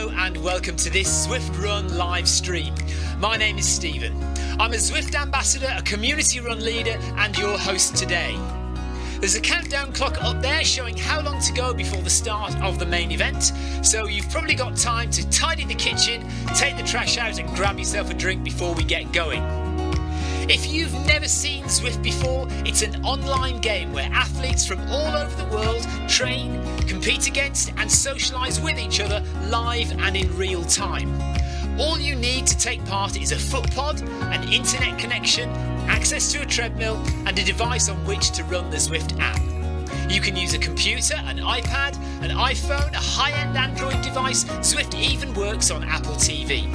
Hello and welcome to this Zwift Run live stream. My name is Stephen. I'm a Zwift ambassador, a community run leader and your host today. There's a countdown clock up there showing how long to go before the start of the main event, so you've probably got time to tidy the kitchen, take the trash out and grab yourself a drink before we get going. If you've never seen Zwift before, it's an online game where athletes from all over the world train, compete against and socialise with each other live and in real time. All you need to take part is a foot pod, an internet connection, access to a treadmill and a device on which to run the Zwift app. You can use a computer, an iPad, an iPhone, a high-end Android device. Zwift even works on Apple TV.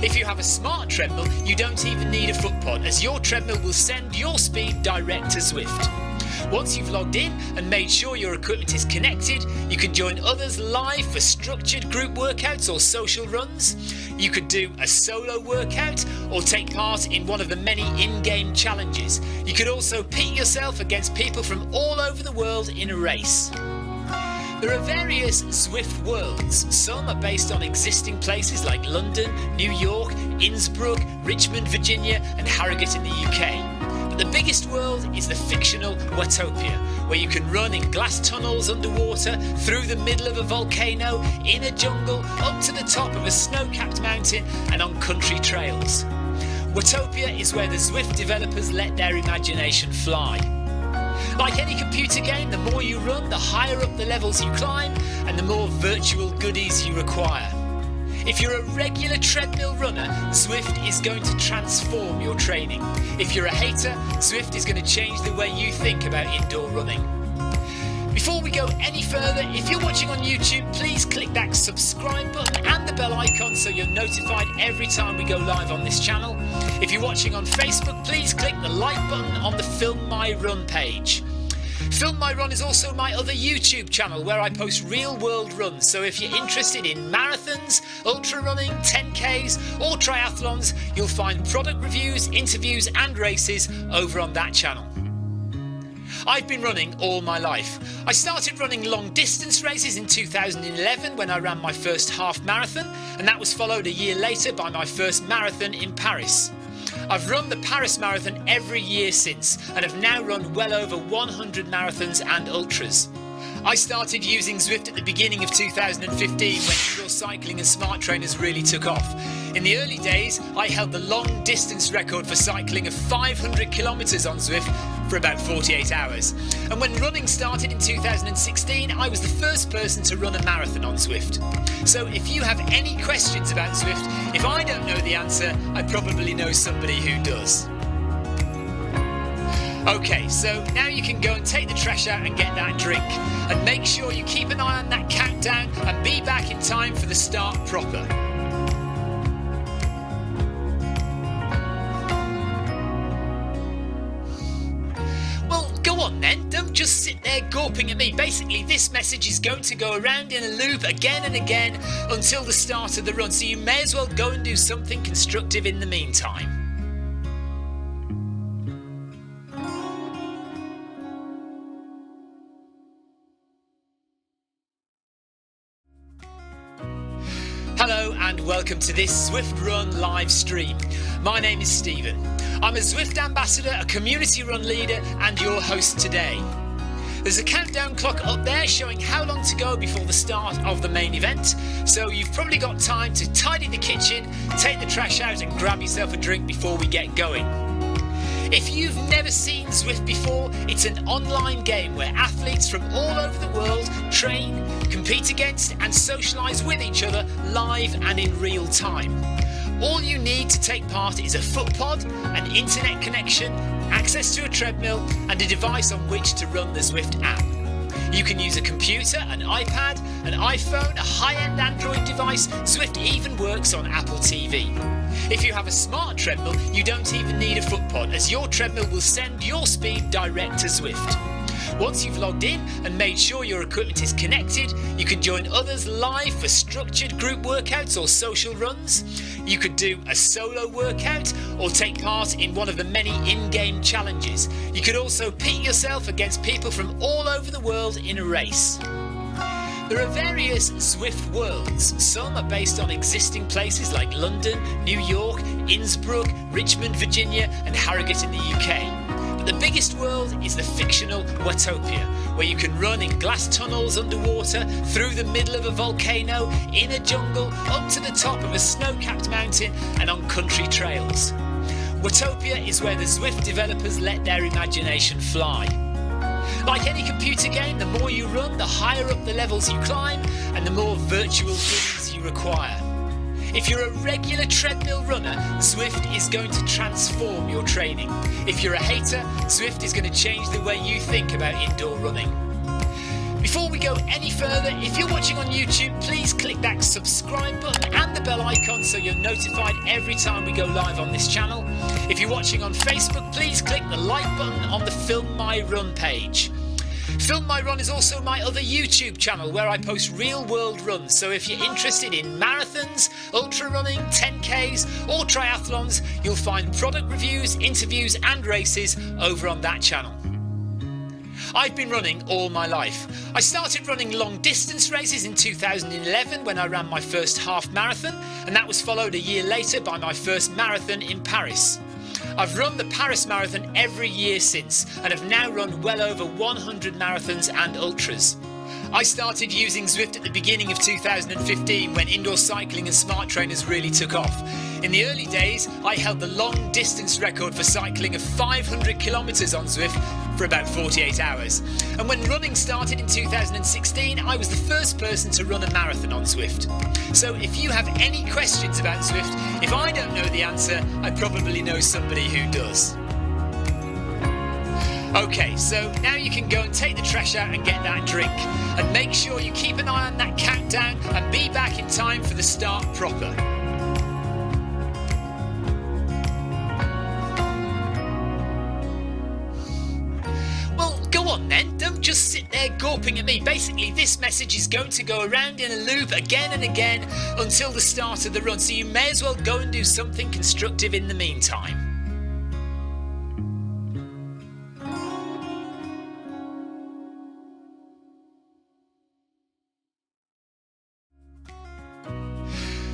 If you have a smart treadmill, you don't even need a foot pod, as your treadmill will send your speed direct to Zwift. Once you've logged in and made sure your equipment is connected, you can join others live for structured group workouts or social runs. You could do a solo workout or take part in one of the many in-game challenges. You could also pit yourself against people from all over the world in a race. There are various Zwift worlds. Some are based on existing places like London, New York, Innsbruck, Richmond, Virginia and Harrogate in the UK. But the biggest world is the fictional Watopia, where you can run in glass tunnels underwater, through the middle of a volcano, in a jungle, up to the top of a snow-capped mountain and on country trails. Watopia is where the Zwift developers let their imagination fly. Like any computer game, the more you run, the higher up the levels you climb and the more virtual goodies you require. If you're a regular treadmill runner, Zwift is going to transform your training. If you're a hater, Zwift is going to change the way you think about indoor running. Before we go any further, if you're watching on YouTube, please click that subscribe button and the bell icon so you're notified every time we go live on this channel. If you're watching on Facebook, please click the like button on the Film My Run page. Film My Run is also my other YouTube channel where I post real world runs, so if you're interested in marathons, ultra running, 10Ks or triathlons, you'll find product reviews, interviews and races over on that channel. I've been running all my life. I started running long distance races in 2011 when I ran my first half marathon, and that was followed a year later by my first marathon in Paris. I've run the Paris Marathon every year since and have now run well over 100 marathons and ultras. I started using Zwift at the beginning of 2015 when indoor cycling and smart trainers really took off. In the early days, I held the long distance record for cycling of 500 kilometres on Zwift for about 48 hours. And when running started in 2016, I was the first person to run a marathon on Zwift. So if you have any questions about Zwift, if I don't know the answer, I probably know somebody who does. Okay, so now you can go and take the trash out and get that drink. And make sure you keep an eye on that countdown and be back in time for the start proper. Well, go on then, don't just sit there gawping at me. Basically, this message is going to go around in a loop again and again until the start of the run, so you may as well go and do something constructive in the meantime. Hello and welcome to this Zwift Run live stream. My name is Stephen. I'm a Zwift ambassador, a community run leader and your host today. There's a countdown clock up there showing how long to go before the start of the main event, so you've probably got time to tidy the kitchen, take the trash out and grab yourself a drink before we get going. If you've never seen Zwift before, it's an online game where athletes from all over the world train, compete against and socialise with each other live and in real time. All you need to take part is a foot pod, an internet connection, access to a treadmill and a device on which to run the Zwift app. You can use a computer, an iPad, an iPhone, a high-end Android device. Zwift even works on Apple TV. If you have a smart treadmill, you don't even need a foot pod, as your treadmill will send your speed direct to Zwift. Once you've logged in and made sure your equipment is connected, you can join others live for structured group workouts or social runs. You could do a solo workout or take part in one of the many in-game challenges. You could also pit yourself against people from all over the world in a race. There are various Zwift worlds. Some are based on existing places like London, New York, Innsbruck, Richmond, Virginia and Harrogate in the UK. But the biggest world is the fictional Watopia, where you can run in glass tunnels underwater, through the middle of a volcano, in a jungle, up to the top of a snow-capped mountain and on country trails. Watopia is where the Zwift developers let their imagination fly. Like any computer game, the more you run, the higher up the levels you climb and the more virtual goodies you require. If you're a regular treadmill runner, Zwift is going to transform your training. If you're a hater, Zwift is going to change the way you think about indoor running. Before we go any further, if you're watching on YouTube, please click that subscribe button and the bell icon so you're notified every time we go live on this channel. If you're watching on Facebook, please click the like button on the Film My Run page. Film My Run is also my other YouTube channel where I post real world runs, so if you're interested in marathons, ultra running, 10Ks or triathlons, you'll find product reviews, interviews and races over on that channel. I've been running all my life. I started running long distance races in 2011 when I ran my first half marathon, and that was followed a year later by my first marathon in Paris. I've run the Paris Marathon every year since and have now run well over 100 marathons and ultras. I started using Zwift at the beginning of 2015 when indoor cycling and smart trainers really took off. In the early days, I held the long distance record for cycling of 500 kilometres on Zwift for about 48 hours. And when running started in 2016, I was the first person to run a marathon on Zwift. So if you have any questions about Zwift, if I don't know the answer, I probably know somebody who does. Okay, so now you can go and take the trash out and get that drink. And make sure you keep an eye on that countdown and be back in time for the start proper. Well, go on then, don't just sit there gawping at me. Basically, this message is going to go around in a loop again and again until the start of the run, so you may as well go and do something constructive in the meantime.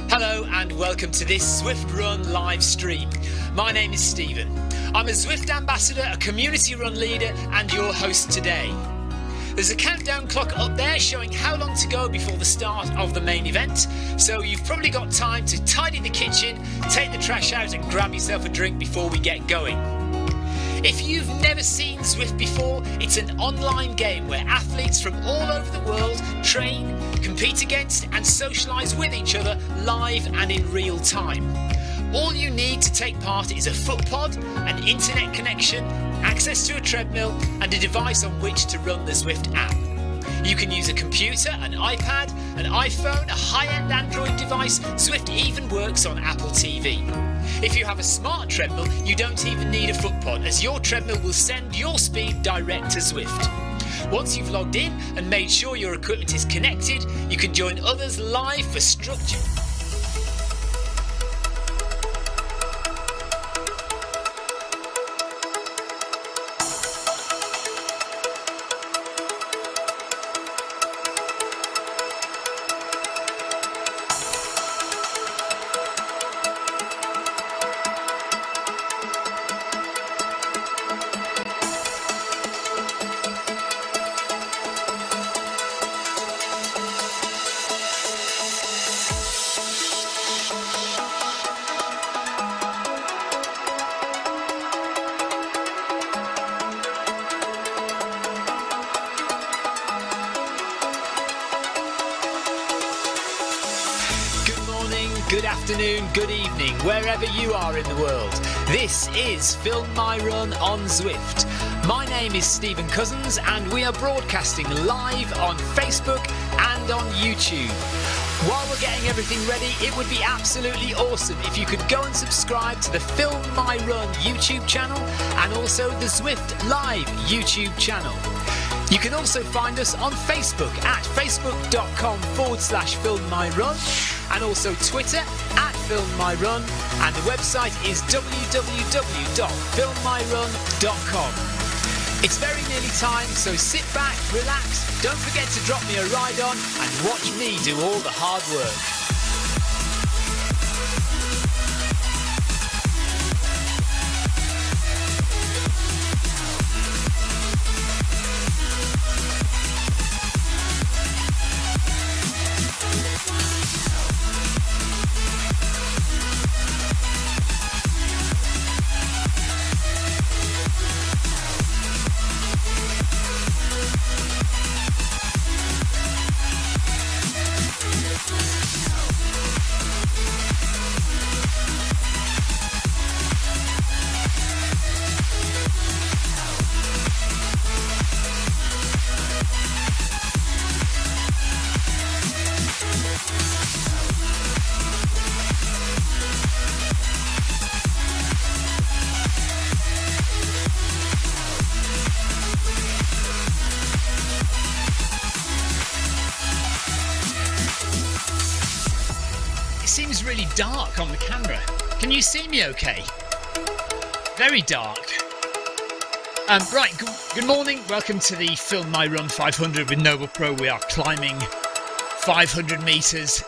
Hello and welcome to this Zwift Run live stream. My name is Stephen. I'm a Zwift ambassador, a community run leader and your host today. There's a countdown clock up there showing how long to go before the start of the main event, so you've probably got time to tidy the kitchen, take the trash out and grab yourself a drink before we get going. If you've never seen Zwift before, it's an online game where athletes from all over the world train, compete against and socialise with each other live and in real time. All you need to take part is a foot pod, an internet connection, access to a treadmill and a device on which to run the Zwift app. You can use a computer, an iPad, an iPhone, a high-end Android device. Zwift even works on Apple TV. If you have a smart treadmill, you don't even need a foot pod, as your treadmill will send your speed direct to Zwift. Once you've logged in and made sure your equipment is connected, you can join others live for structure. Good afternoon, good evening, wherever you are in the world. This is Film My Run on Zwift. My name is Stephen Cousins and we are broadcasting live on Facebook and on YouTube. While we're getting everything ready, it would be absolutely awesome if you could go and subscribe to the Film My Run YouTube channel and also the Zwift Live YouTube channel. You can also find us on Facebook at facebook.com/filmmyrun and also Twitter at filmmyrun, and the website is www.filmmyrun.com. It's very nearly time, so sit back, relax, don't forget to drop me a ride on and watch me do all the hard work. Seems really dark on the camera. Can you see me okay? Very dark. Right, good morning. Welcome to the Film My Run 500 with Noble Pro. We are climbing 500 metres.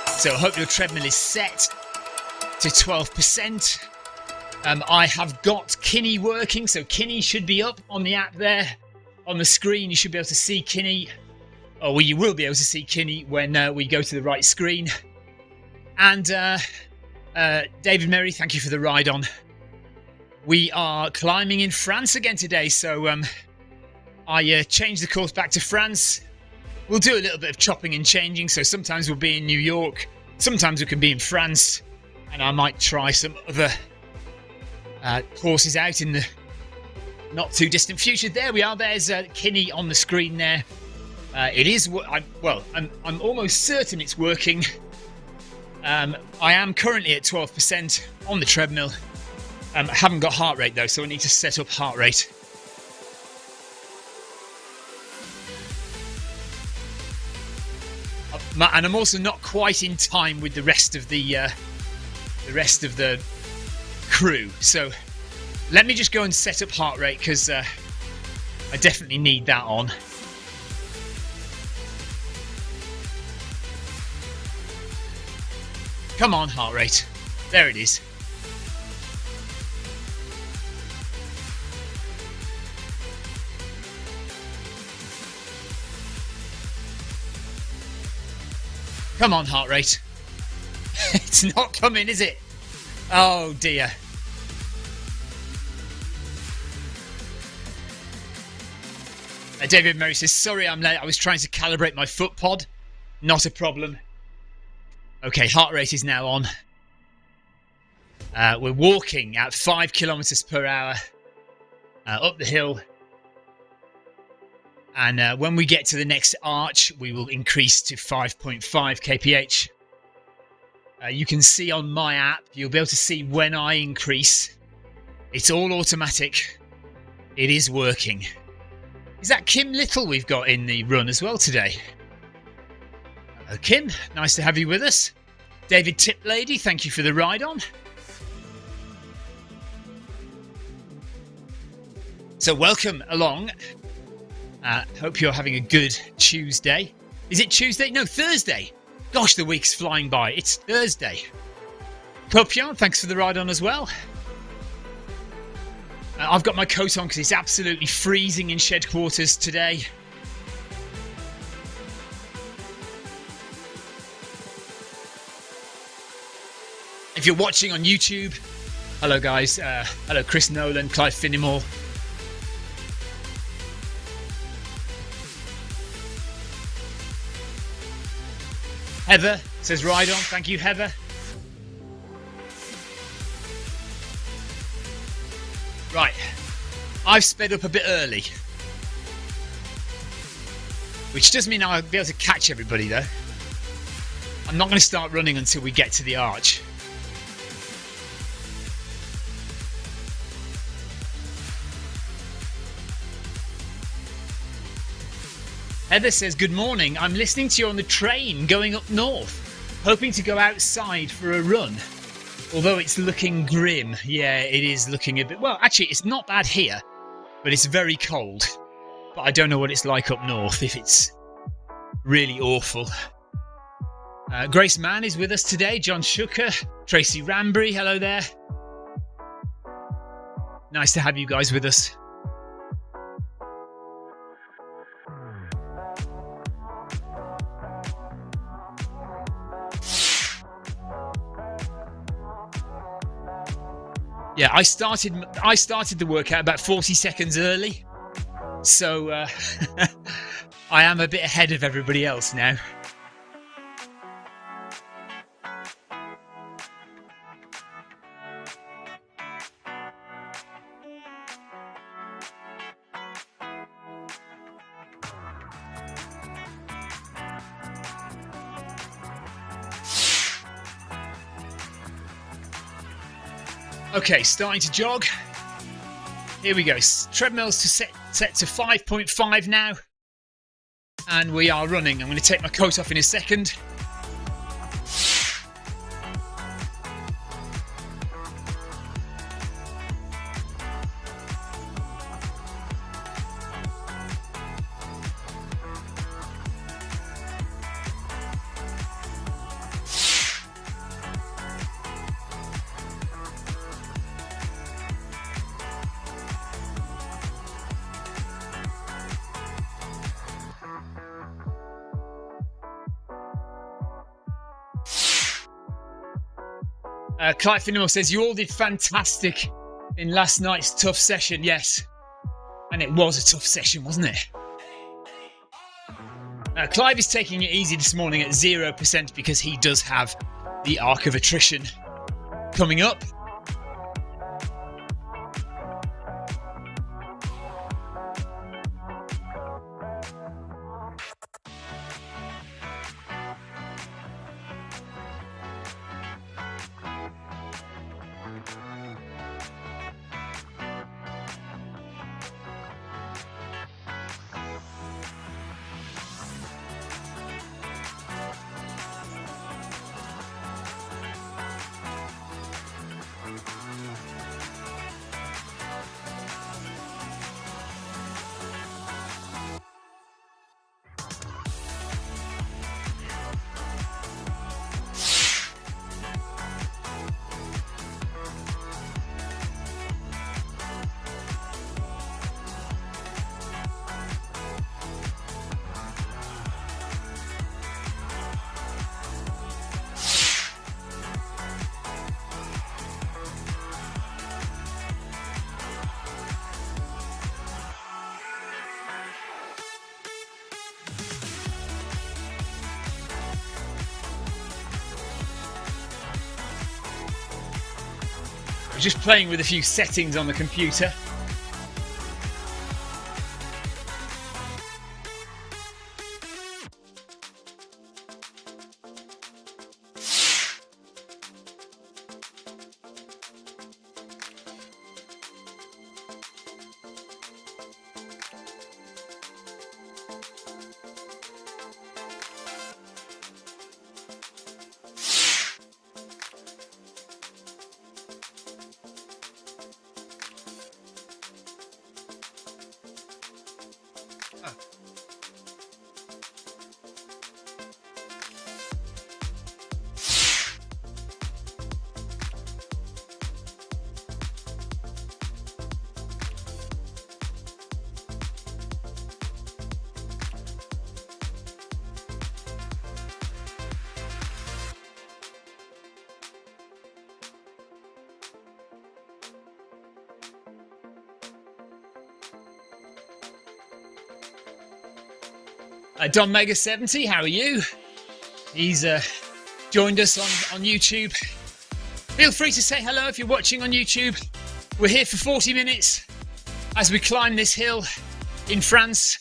So I hope your treadmill is set to 12%. I have got Kinni working, so Kinni should be up on the app there. On the screen, you should be able to see Kinni. Oh, well, you will be able to see Kinni when we go to the right screen. And David Merry, thank you for the ride on. We are climbing in France again today, so I changed the course back to France. We'll do a little bit of chopping and changing, so sometimes we'll be in New York, sometimes we can be in France, and I might try some other courses out in the not too distant future. There we are, there's Kinni on the screen there. It is, I'm almost certain it's working. I am currently at 12% on the treadmill. I haven't got heart rate though, so I need to set up heart rate. And I'm also not quite in time with the rest of the crew. So let me just go and set up heart rate because I definitely need that on. Come on, heart rate. There it is. Come on, heart rate. It's not coming, is it? Oh dear. David Merry says, sorry I'm late. I was trying to calibrate my foot pod. Not a problem. Okay, heart rate is now on. We're walking at 5 kilometers per hour up the hill. And when we get to the next arch, we will increase to 5.5 kph. You can see on my app, you'll be able to see when I increase. It's all automatic. It is working. Is that Kim Little we've got in the run as well today? Hello, Kim. Nice to have you with us. David Tiplady, thank you for the ride on. So welcome along. Hope you're having a good Tuesday. Is it Tuesday? No, Thursday. Gosh, the week's flying by. It's Thursday. Copion, thanks for the ride on as well. I've got my coat on because it's absolutely freezing in shed quarters today. If you're watching on YouTube, hello guys. Hello Chris Nolan, Clive Finnimore. Heather says ride on. Thank you, Heather. Right, I've sped up a bit early, which does mean I'll be able to catch everybody though. I'm not going to start running until we get to the arch. Heather says, good morning, I'm listening to you on the train going up north, hoping to go outside for a run. Although it's looking grim. Yeah, it is looking a bit... Well, actually, it's not bad here. but it's very cold. But I don't know what it's like up north, if it's really awful. Grace Mann is with us today, John Shucker, Tracy Rambury, hello there. Nice to have you guys with us. Yeah, I started the workout about 40 seconds early, so I am a bit ahead of everybody else now. Okay, starting to jog. Here we go. Treadmills to set to 5.5 now. And we are running. I'm going to take my coat off in a second. Clive Finnemore says, you all did fantastic in last night's tough session. Yes, and it was a tough session, wasn't it? Clive is taking it easy this morning at 0% because he does have the arc of attrition coming up. Just playing with a few settings on the computer. Don Mega 70, how are you? He's joined us on YouTube. Feel free to say hello if you're watching on YouTube. We're here for 40 minutes as we climb this hill in France.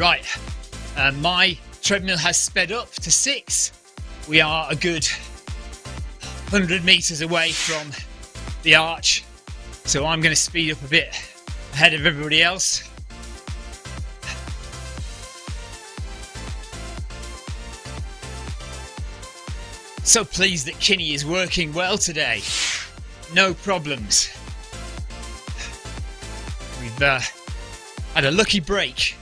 Right, my treadmill has sped up to 6. We are a good 100 metres away from the arch, so I'm going to speed up a bit ahead of everybody else. So pleased that Kinni is working well today. No problems. We've had a lucky break.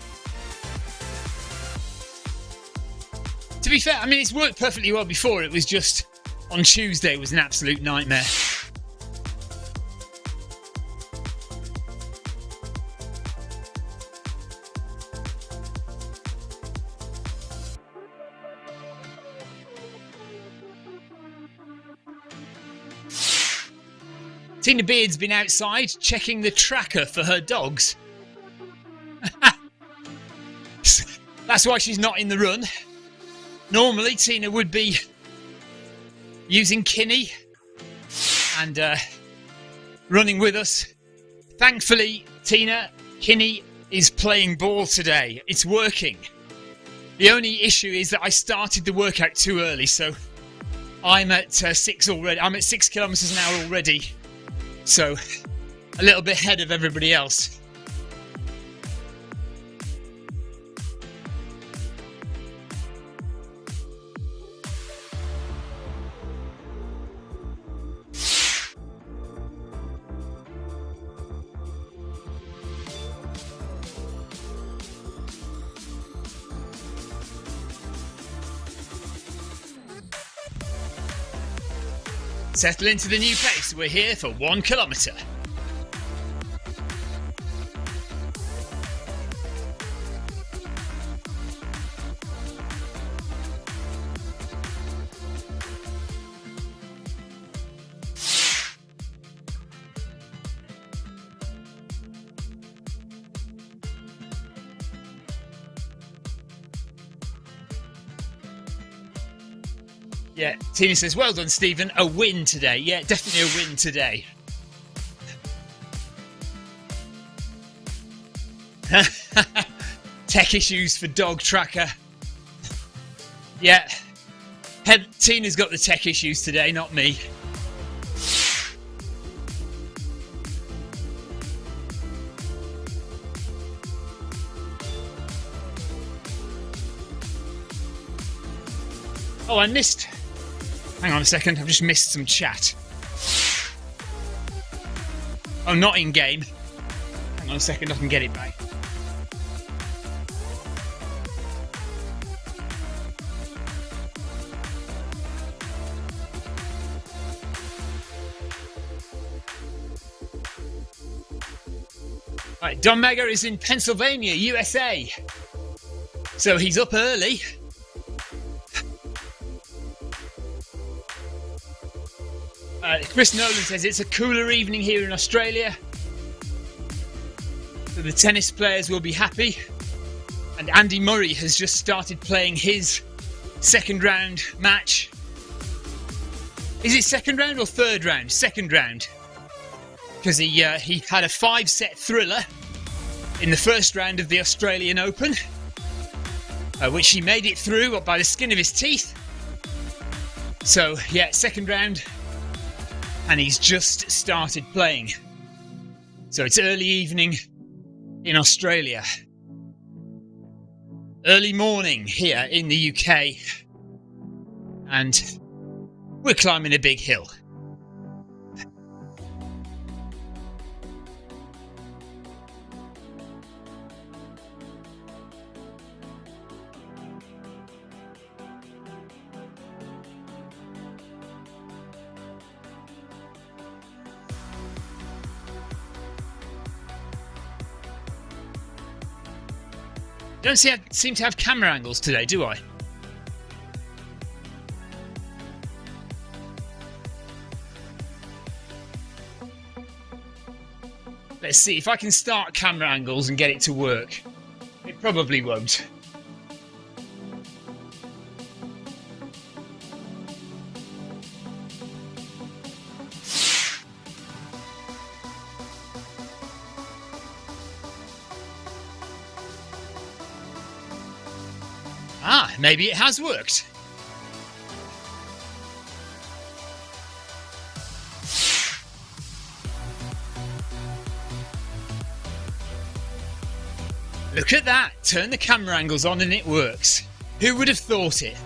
To be fair, I mean, it's worked perfectly well before. It was just on Tuesday was an absolute nightmare. Tina Beard's been outside checking the tracker for her dogs. That's why she's not in the run. Normally, Tina would be using Kinni and running with us. Thankfully, Kinni is playing ball today. It's working. The only issue is that I started the workout too early, so I'm at 6 already. I'm at 6 kilometres an hour already. So, a little bit ahead of everybody else. Settle into the new pace. We're here for 1 kilometre. Yeah, Tina says, well done, Stephen. A win today. Yeah, definitely a win today. Tech issues for dog tracker. Yeah, Tina's got the tech issues today, not me. Oh, I missed... Hang on a second, I've just missed some chat. Oh, not in game. Hang on a second, I can get it back. Right, Don Mega is in Pennsylvania, USA. So he's up early. Chris Nolan says it's a cooler evening here in Australia, so the tennis players will be happy. And Andy Murray has just started playing his second round match. Is it second round or third round? Second round, because he had a 5-set thriller in the first round of the Australian Open, which he made it through by the skin of his teeth. So yeah, second round. And he's just started playing. So it's early evening in Australia. Early morning here in the UK. And we're climbing a big hill. Don't seem to have camera angles today, do I? Let's see if I can start camera angles and get it to work. It probably won't. Ah, maybe it has worked. Look at that! Turn the camera angles on and it works. Who would have thought it?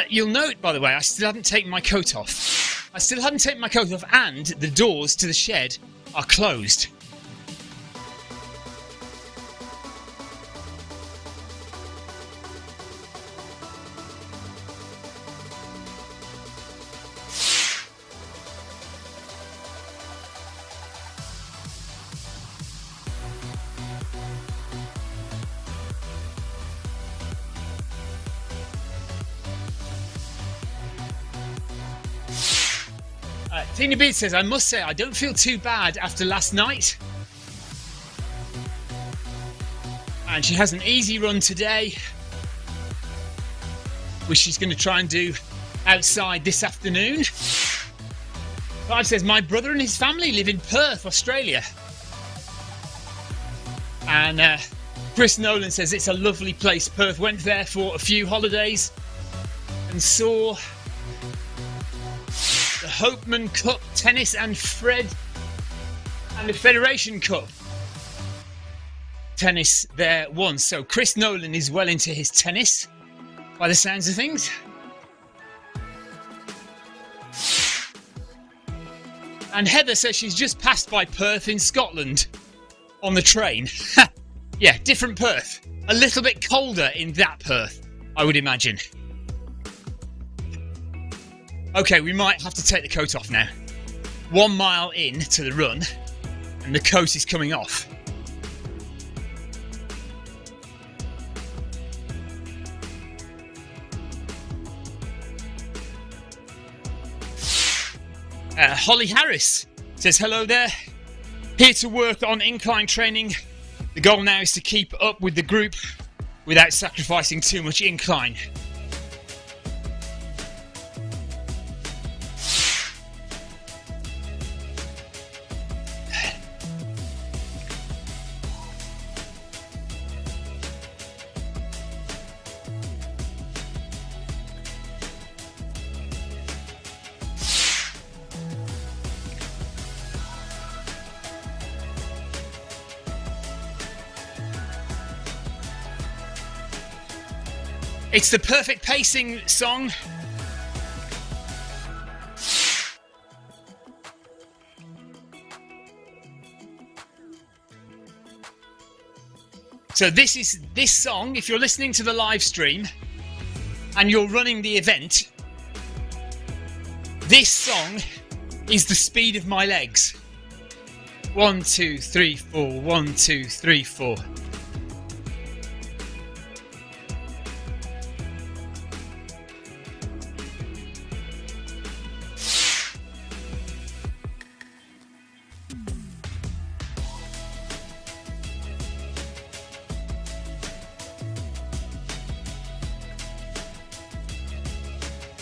You'll note, by the way, I still haven't taken my coat off. And the doors to the shed are closed. Tina Beard says, I must say, I don't feel too bad after last night. And she has an easy run today, which she's going to try and do outside this afternoon. Clive says, my brother and his family live in Perth, Australia. And Chris Nolan says, it's a lovely place, Perth. Went there for a few holidays and saw the Hopeman Cup tennis and the Federation Cup tennis there once. So Chris Nolan is well into his tennis by the sounds of things. And Heather says she's just passed by Perth in Scotland on the train. Yeah, different Perth. A little bit colder in that Perth, I would imagine. Okay, we might have to take the coat off now. 1 mile in to the run, and the coat is coming off. Holly Harris says, hello there. Here to work on incline training. The goal now is to keep up with the group without sacrificing too much incline. It's the perfect pacing song. So this song, if you're listening to the live stream and you're running the event, this song is the speed of my legs. 1, 2, 3, 4, 1, 2, 3, 4.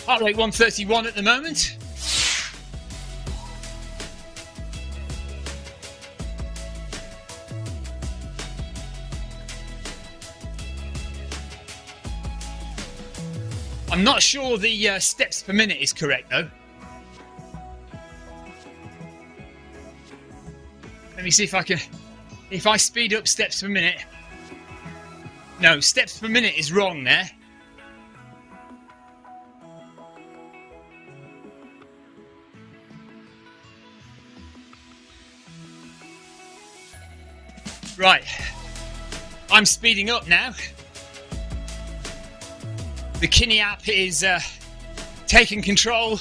Heart rate 131 at the moment. I'm not sure the steps per minute is correct though. Let me see if I can... If I speed up steps per minute... No, steps per minute is wrong there. Right, I'm speeding up now. The Kinni app is taking control.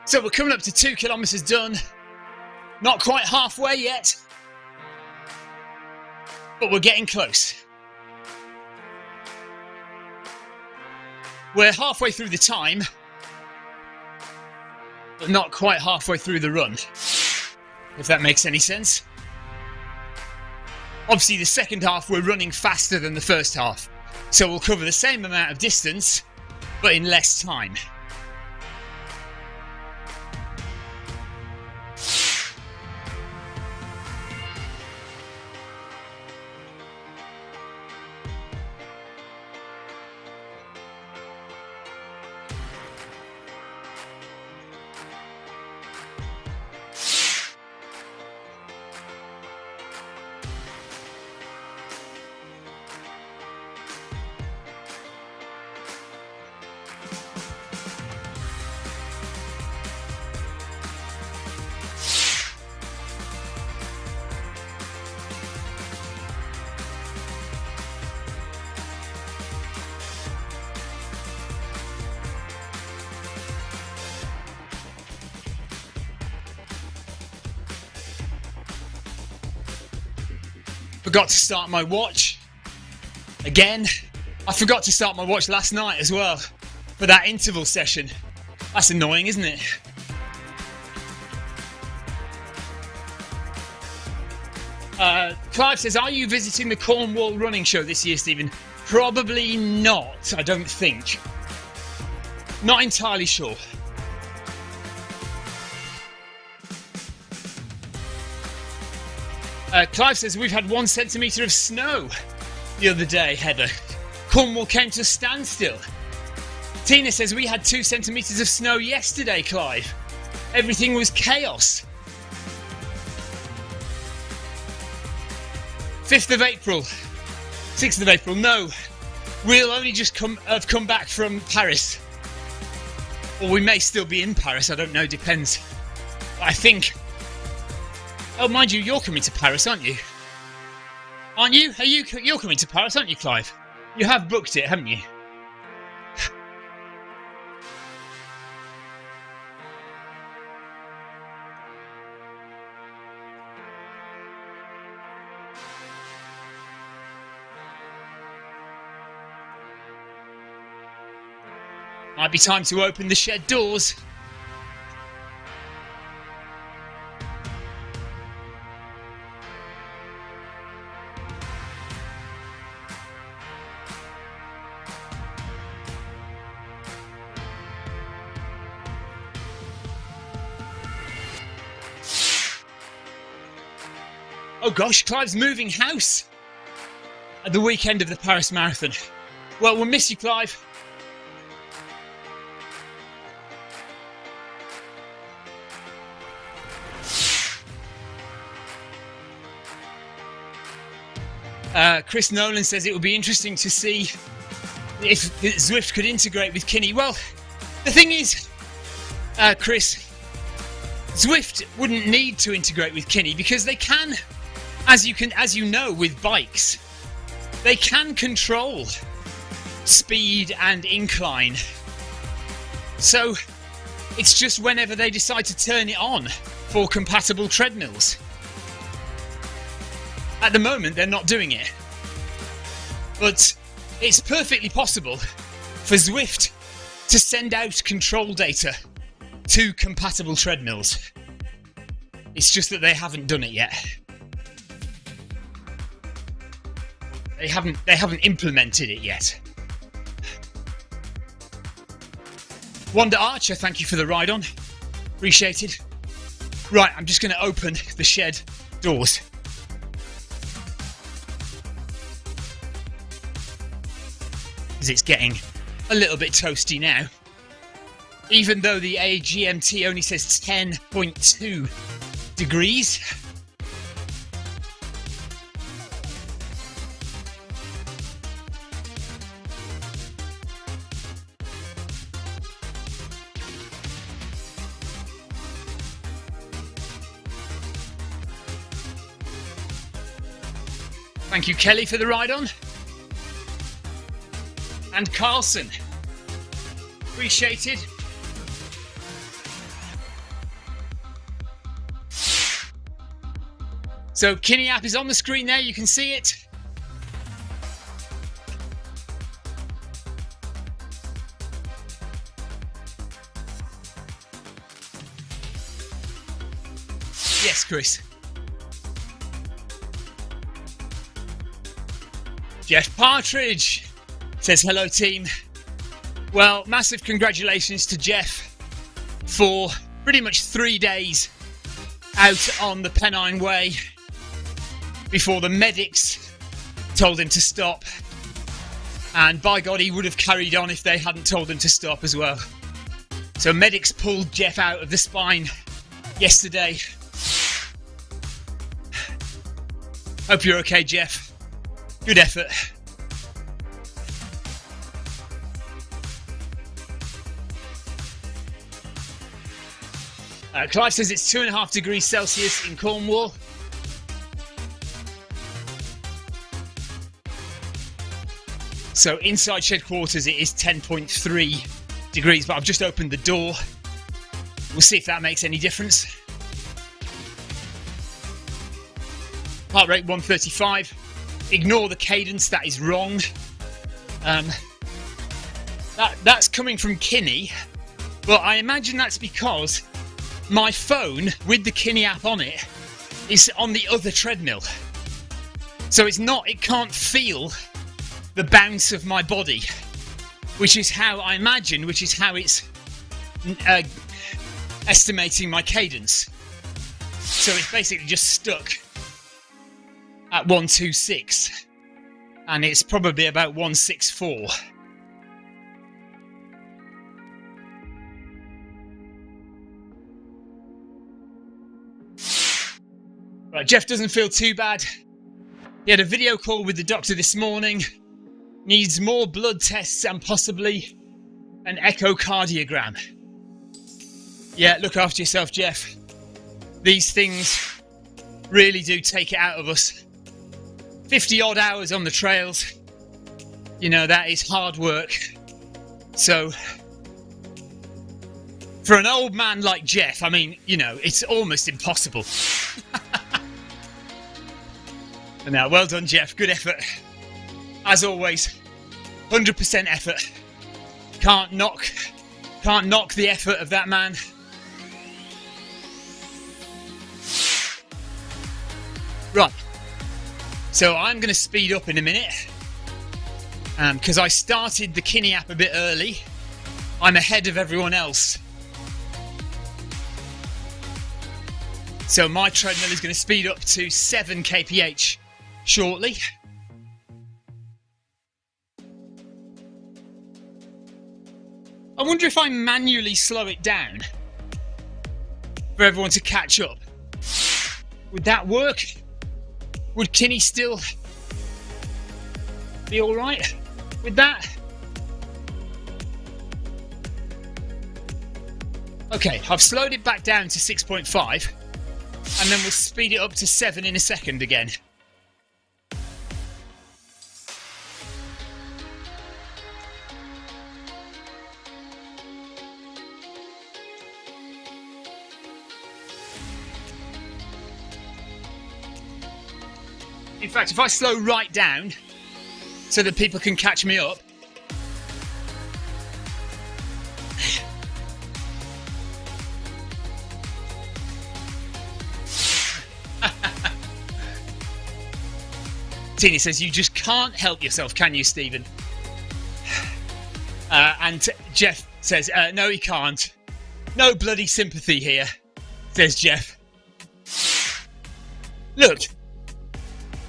So we're coming up to 2 kilometres done. Not quite halfway yet, but we're getting close. We're halfway through the time, but not quite halfway through the run, if that makes any sense. Obviously the second half we're running faster than the first half, so we'll cover the same amount of distance, but in less time. Forgot to start my watch again. I forgot to start my watch last night as well for that interval session. That's annoying, isn't it? Clive says, are you visiting the Cornwall running show this year, Stephen? Probably not, I don't think. Not entirely sure. Clive says, we've had 1 centimetre of snow the other day, Heather. Cornwall came to a standstill. Tina says, we had 2 centimetres of snow yesterday, Clive. Everything was chaos. 5th of April. 6th of April, no. We'll only just have come back from Paris. Or we may still be in Paris, I don't know, depends. But I think... Oh, mind you, you're coming to Paris, aren't you? Aren't you? You're coming to Paris, aren't you, Clive? You have booked it, haven't you? Might be time to open the shed doors. Oh gosh, Clive's moving house at the weekend of the Paris Marathon. Well, we'll miss you, Clive. Chris Nolan says it would be interesting to see if Zwift could integrate with Kinni. Well, the thing is, Chris, Zwift wouldn't need to integrate with Kinni because they can, as you know, with bikes, they can control speed and incline. So it's just whenever they decide to turn it on for compatible treadmills. At the moment, they're not doing it. But it's perfectly possible for Zwift to send out control data to compatible treadmills. It's just that they haven't done it yet. They haven't implemented it yet. Wanda Archer, thank you for the ride on. Appreciated. Right, I'm just going to open the shed doors. Because it's getting a little bit toasty now. Even though the AGMT only says 10.2 degrees. Thank you, Kelly, for the ride on. And Carlson. Appreciated. So, Kinni app is on the screen there, you can see it. Yes, Chris. Jeff Partridge says, hello team. Well, massive congratulations to Jeff for pretty much 3 days out on the Pennine Way before the medics told him to stop. And by God, he would have carried on if they hadn't told him to stop as well. So medics pulled Jeff out of the spine yesterday. Hope you're okay, Jeff. Good effort. Clive says it's 2.5 degrees Celsius in Cornwall. So inside shed quarters it is 10.3 degrees, but I've just opened the door. We'll see if that makes any difference. Heart rate 135. Ignore the cadence, that is wrong. That's coming from Kinni, but I imagine that's because my phone with the Kinni app on it is on the other treadmill. So it can't feel the bounce of my body, which is how it's estimating my cadence. So it's basically just stuck at 126, and it's probably about 164. Right, Jeff doesn't feel too bad. He had a video call with the doctor this morning. Needs more blood tests and possibly an echocardiogram. Yeah, look after yourself, Jeff. These things really do take it out of us. 50 odd hours on the trails. You know, that is hard work. So, for an old man like Jeff, I mean, you know, it's almost impossible. Now, well done, Jeff. Good effort. As always, 100% effort. Can't knock the effort of that man. Right. So I'm going to speed up in a minute. Because I started the Kinni app a bit early. I'm ahead of everyone else. So my treadmill is going to speed up to 7 kph shortly. I wonder if I manually slow it down for everyone to catch up. Would that work? Would Kinni still be alright with that? Okay, I've slowed it back down to 6.5 and then we'll speed it up to 7 in a second again. In fact, if I slow right down so that people can catch me up. Tina says, you just can't help yourself, can you, Stephen? And Jeff says, no, he can't. No bloody sympathy here, says Jeff. Look,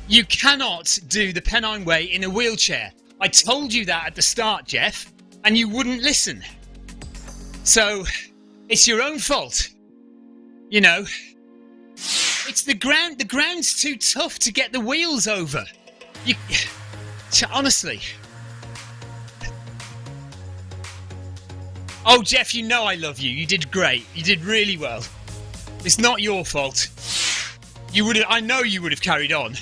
you cannot do the Pennine Way in a wheelchair. I told you that at the start, Jeff, and you wouldn't listen. So, it's your own fault. You know, it's the ground. The ground's too tough to get the wheels over. Honestly. Oh, Jeff, you know I love you. You did great. You did really well. It's not your fault. I know you would have carried on.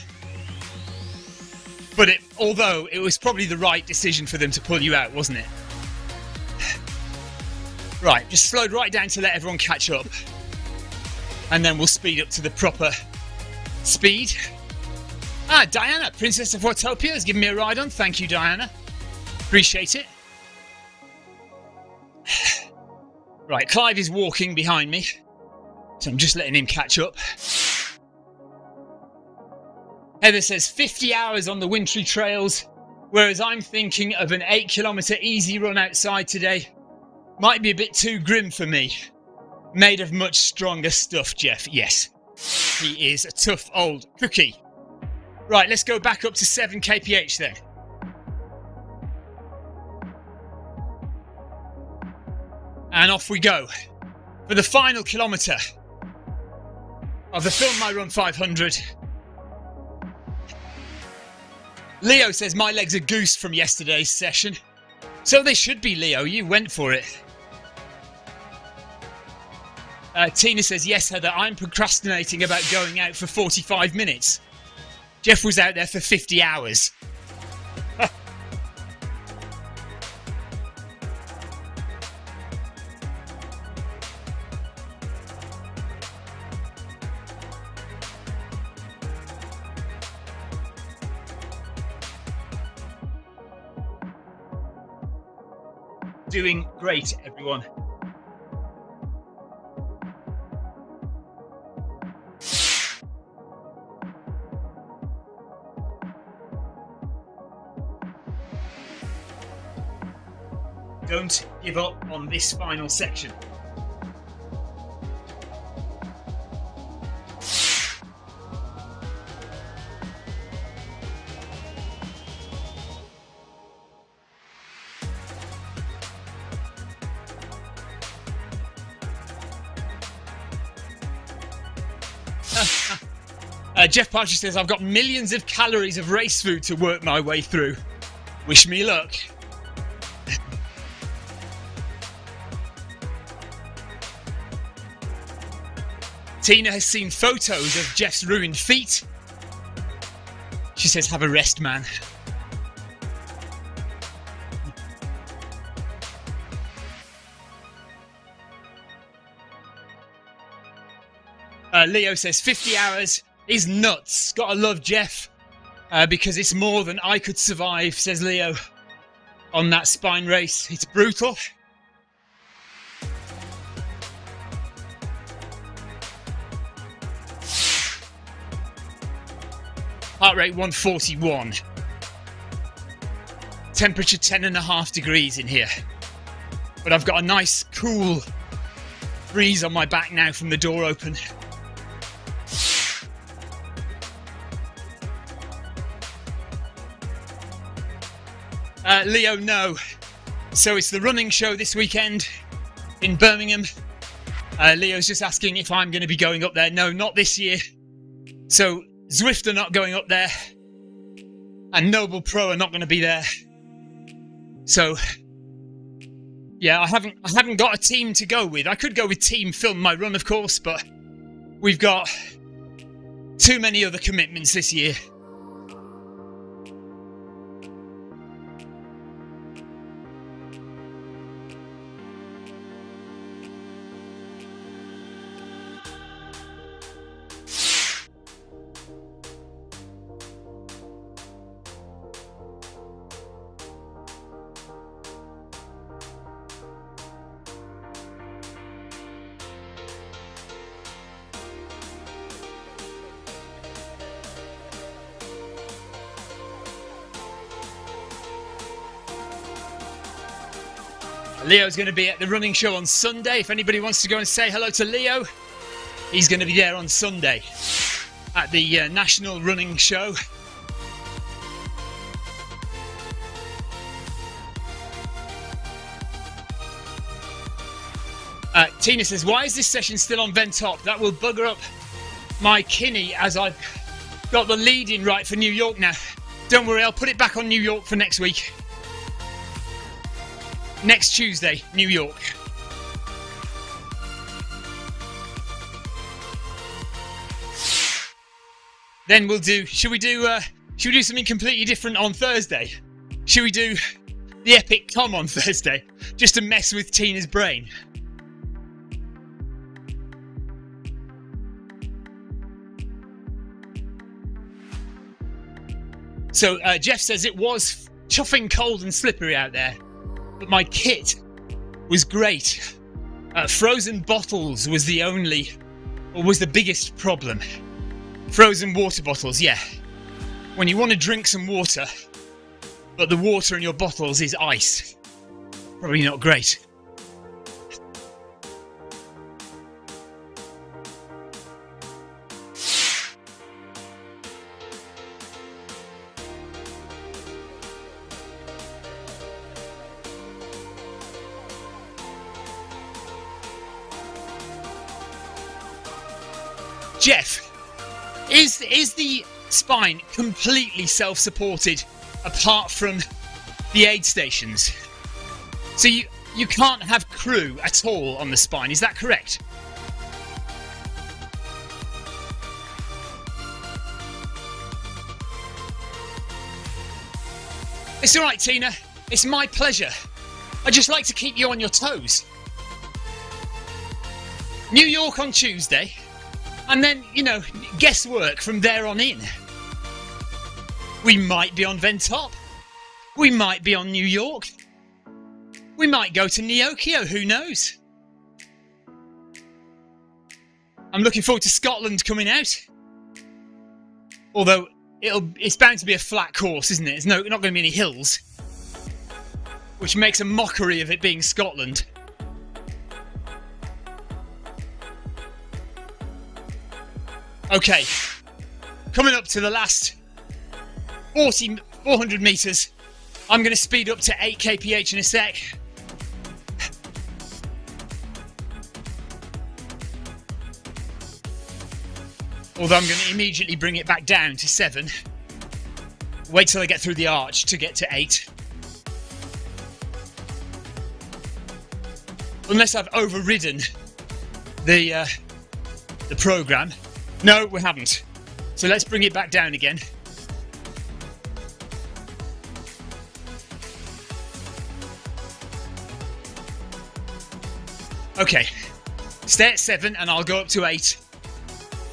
But although it was probably the right decision for them to pull you out, wasn't it? Right, just slowed right down to let everyone catch up. And then we'll speed up to the proper speed. Ah, Diana, Princess of Watopia, has given me a ride on. Thank you, Diana. Appreciate it. Right, Clive is walking behind me. So I'm just letting him catch up. Heather says 50 hours on the wintry trails, whereas I'm thinking of an 8-kilometre easy run outside today. Might be a bit too grim for me. Made of much stronger stuff, Jeff. Yes, he is a tough old cookie. Right, let's go back up to 7 kph then. And off we go for the final kilometre of the Film My Run 500. Leo says my legs are goosed from yesterday's session. So they should be, Leo. You went for it. Tina says, yes, Heather, I'm procrastinating about going out for 45 minutes. Jeff was out there for 50 hours. Doing great, everyone. Don't give up on this final section. Jeff Parcher says, I've got millions of calories of race food to work my way through. Wish me luck. Tina has seen photos of Jeff's ruined feet. She says, have a rest, man. Leo says 50 hours is nuts. Gotta love Jeff because it's more than I could survive, says Leo, on that spine race. It's brutal. Heart rate 141. Temperature 10.5 degrees in here. But I've got a nice cool breeze on my back now from the door open. Leo, no. So it's the running show this weekend in Birmingham. Leo's just asking if I'm going to be going up there. No, not this year. So Zwift are not going up there. And Noble Pro are not going to be there. So yeah, I haven't got a team to go with. I could go with Team Film My Run, of course, but we've got too many other commitments this year. Leo's going to be at the running show on Sunday. If anybody wants to go and say hello to Leo, he's going to be there on Sunday at the National Running Show. Tina says, why is this session still on Ventop? That will bugger up my Kinni as I've got the lead in right for New York now. Don't worry, I'll put it back on New York for next week. Next Tuesday, New York. Then we'll do, should we do something completely different on Thursday? Should we do the Epic Tom on Thursday? Just to mess with Tina's brain. So Jeff says it was chuffing cold and slippery out there, but my kit was great. Frozen bottles was the biggest problem. Frozen water bottles, yeah. When you want to drink some water, but the water in your bottles is ice. Probably not great. Jeff, is the spine completely self-supported apart from the aid stations? So you can't have crew at all on the spine, is that correct? It's alright, Tina. It's my pleasure. I just like to keep you on your toes. New York on Tuesday. And then, guesswork from there on in. We might be on Ventop. We might be on New York. We might go to Neokyo, who knows? I'm looking forward to Scotland coming out. Although, it's bound to be a flat course, isn't it? There's not going to be any hills. Which makes a mockery of it being Scotland. Okay, coming up to the last 400 metres. I'm going to speed up to 8 kph in a sec. Although I'm going to immediately bring it back down to 7. Wait till I get through the arch to get to 8. Unless I've overridden the programme. No, we haven't. So let's bring it back down again. Okay, stay at 7 and I'll go up to 8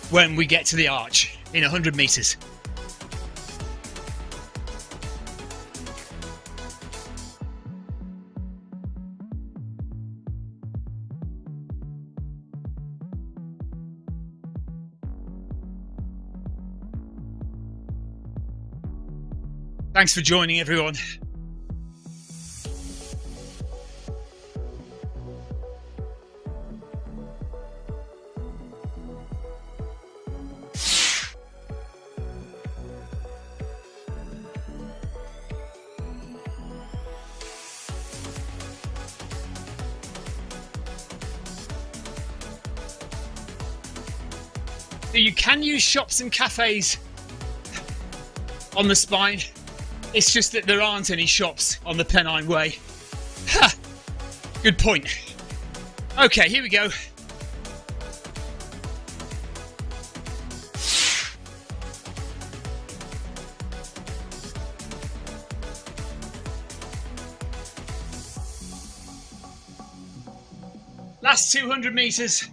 when we get to the arch in 100 metres. Thanks for joining, everyone. So you can use shops and cafes on the spine. It's just that there aren't any shops on the Pennine Way. Ha! Good point. Okay, here we go. Last 200 metres.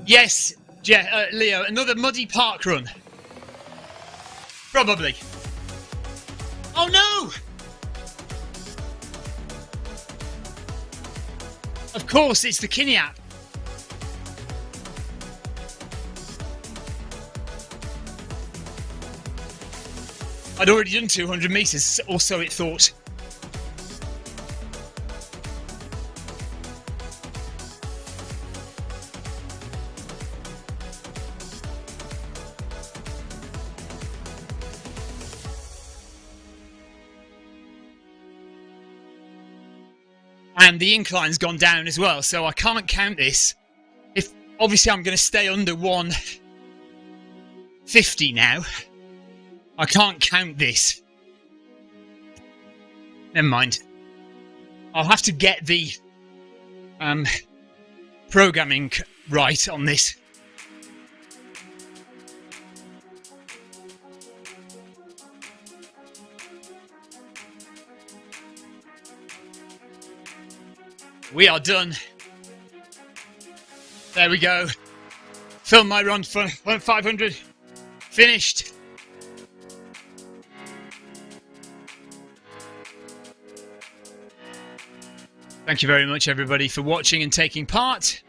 Yes. Yeah, Leo, another muddy park run. Probably. Oh no! Of course, it's the Kinni app. I'd already done 200 metres, or so it thought. And the incline's gone down as well, so I can't count this. If obviously I'm going to stay under 150 now. I can't count this. Never mind. I'll have to get the programming right on this. We are done. There we go. Film my run for 500. Finished. Thank you very much, everybody, for watching and taking part.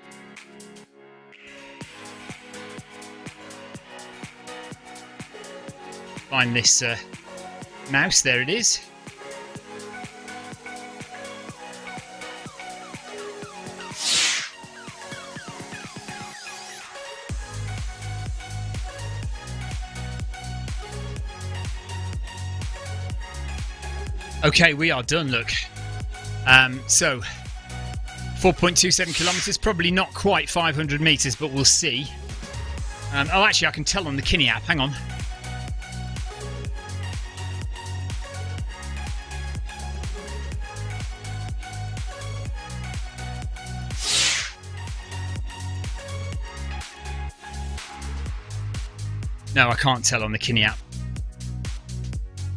Find this mouse. There it is. Okay, we are done, look. So, 4.27 kilometres, probably not quite 500 metres, but we'll see. Oh, actually, I can tell on the Kinni app. Hang on. No, I can't tell on the Kinni app.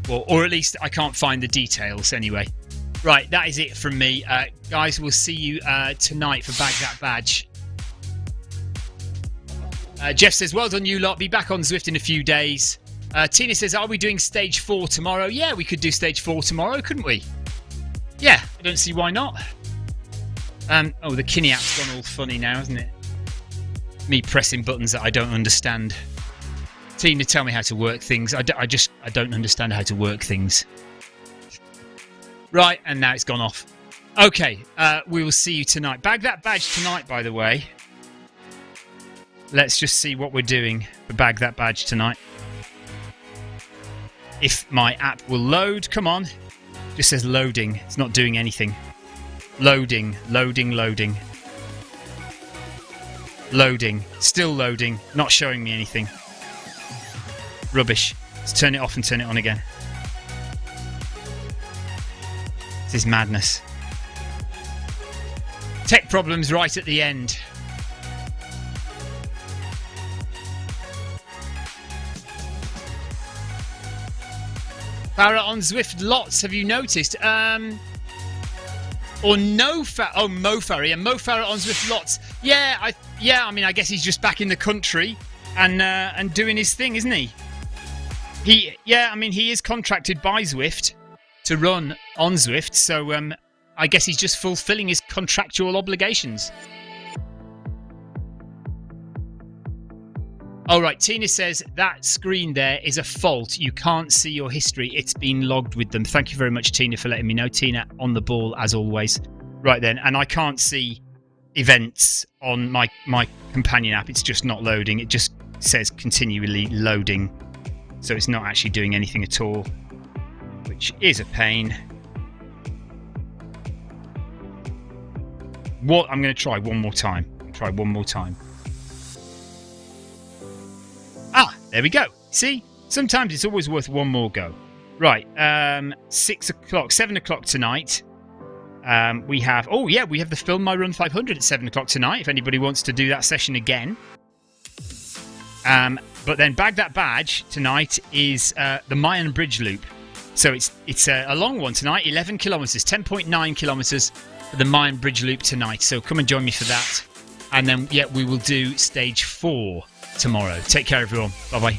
Or at least I can't find the details anyway. Right, that is it from me. Guys, we'll see you tonight for Bag That Badge. Jeff says, well done you lot. Be back on Zwift in a few days. Tina says, are we doing stage 4 tomorrow? Yeah, we could do stage 4 tomorrow, couldn't we? Yeah, I don't see why not. Oh, the Kinni app's gone all funny now, hasn't it? Me pressing buttons that I don't understand. Tina, tell me how to work things. I don't understand how to work things. Right, and now it's gone off. Okay, we will see you tonight. Bag That Badge tonight, by the way. Let's just see what we're doing for Bag That Badge tonight. If my app will load. Come on. Just says loading. It's not doing anything. Loading, loading, loading. Loading. Still loading. Not showing me anything. Rubbish. Let's turn it off and turn it on again. This is madness. Tech problems right at the end. Farah on Zwift lots, have you noticed? Or no Farah. Oh, Mo Farah. Yeah, Mo Farah on Zwift lots. Yeah, I mean, I guess he's just back in the country and doing his thing, isn't he? I mean, he is contracted by Zwift to run on Zwift, so I guess he's just fulfilling his contractual obligations. All right, Tina says that screen there is a fault. You can't see your history. It's been logged with them. Thank you very much, Tina, for letting me know. Tina, on the ball as always. Right then, and I can't see events on my companion app. It's just not loading. It just says continually loading. So it's not actually doing anything at all, which is a pain. I'm going to try one more time. Ah, there we go. See? Sometimes it's always worth one more go. Right, 6 o'clock, 7 o'clock tonight. We have the Film My Run 500 at 7 o'clock tonight, if anybody wants to do that session again. But then Bag That Badge tonight is the Mayan Bridge Loop. So it's a long one tonight, 11 kilometres, 10.9 kilometres for the Mayan Bridge Loop tonight. So come and join me for that. And then, we will do stage 4 tomorrow. Take care, everyone. Bye-bye.